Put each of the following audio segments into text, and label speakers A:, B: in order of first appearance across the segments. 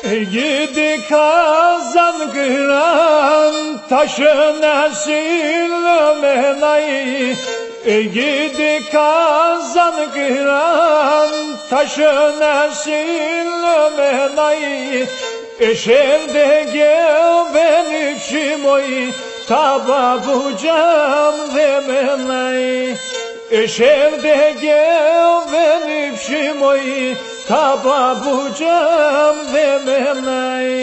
A: Gidi kazan kıran taşına silmenay. Gidi kazan kıran taşına silmenay. Eşerde gel benim şimoy taba bucam demenay. Eşerde gel benim şimoy taba bucam demenay.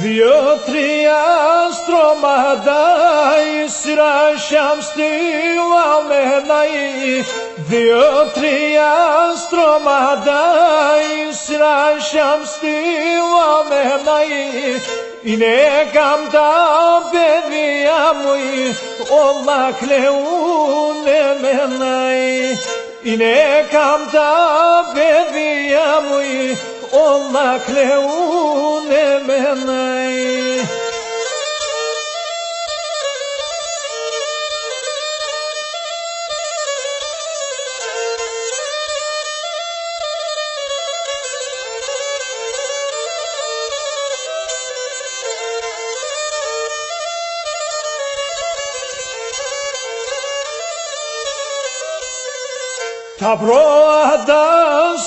A: Δύο-τρία στρώματα ίσρα στίβα μενάει. Δύο-τρία στρώματα ίσρα στίβα μενάει. Είναι καμπτά παιδιά μου όλα κλαίουνε μενάει. Είναι καμπτά παιδιά μου όλα κλαίουνε μενάει. Τα πρώτα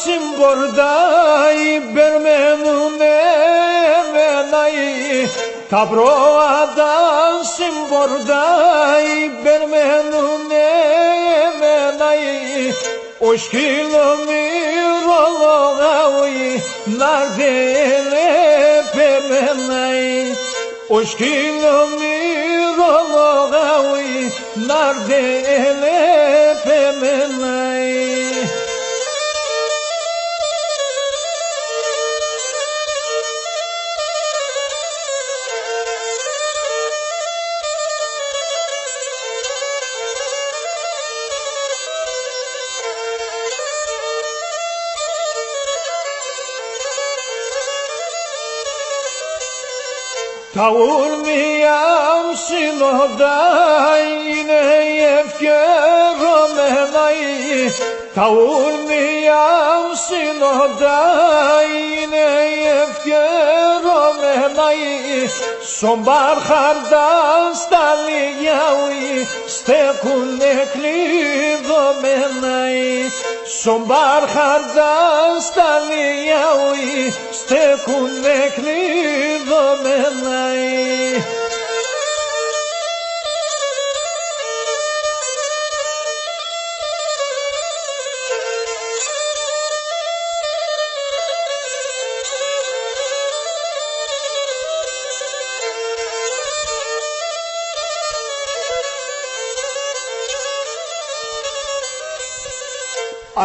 A: συμπορτά υπερμενουνε εμεναί. Τα πρώτα συμπορτά υπερμενουνε εμεναί. Ο σκυλομυρολογάουι ναρδέλε πεμεναί. Ο σκυλομυρολογάουι ναρδέλε πεμεναί. Τα ουρμία συνοδά είναι ευκαιρωμένοι. Τα ουρμία συνοδά είναι ευκαιρωμένοι. Σομπάρ χαρδά στα λιγιάουι στέκουνε κλειδωμένοι. Σομπάρ χαρδά στα λιγιάουι στέκουνε κλειδωμένοι.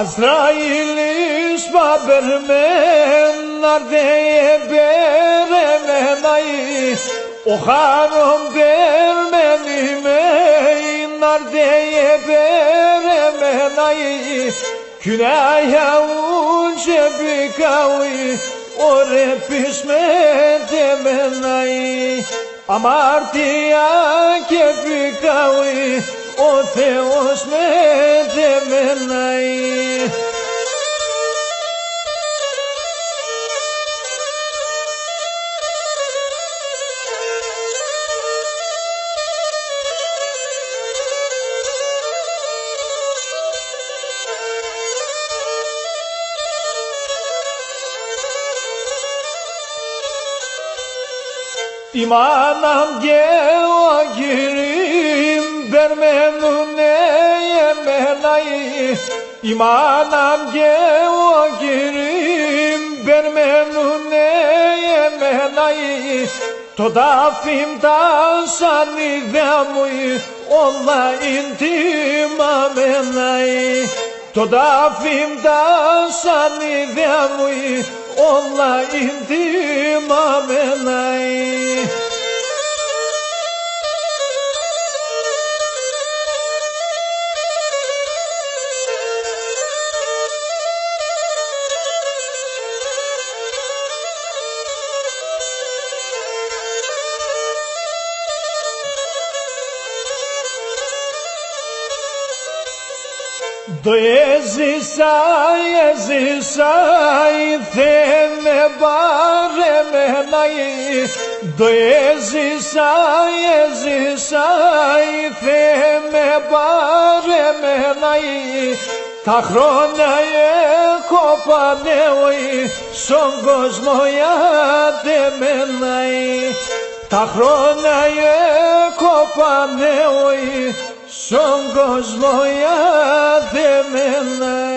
A: Azrail'is babermen nardeye beremenay. O harom bermenimey nardeye beremenay. Günahya unce bikawi ore pisme demenay. Amartiya ke bikawi ο Θεός με δεμέναει. Η μάνα και ο Κύριος περμένουνε εμεναί. Η μάνα και ο Κύριος περμένουνε εμεναί. Το τάφιμ τα σανίδια μου όλα intимamenαί. Το τάφιμ τα σανίδια μου όλα intimamenαί. Το έζησα, Θεέ με πάρε μένα. Το έζησα, Θεέ με πάρε μένα. Τα χρόνια έχω πανέωει, στον κόσμο γιατί μένα. Τα χρόνια έχω πανέωει, στον κόσμο γιατί μένα.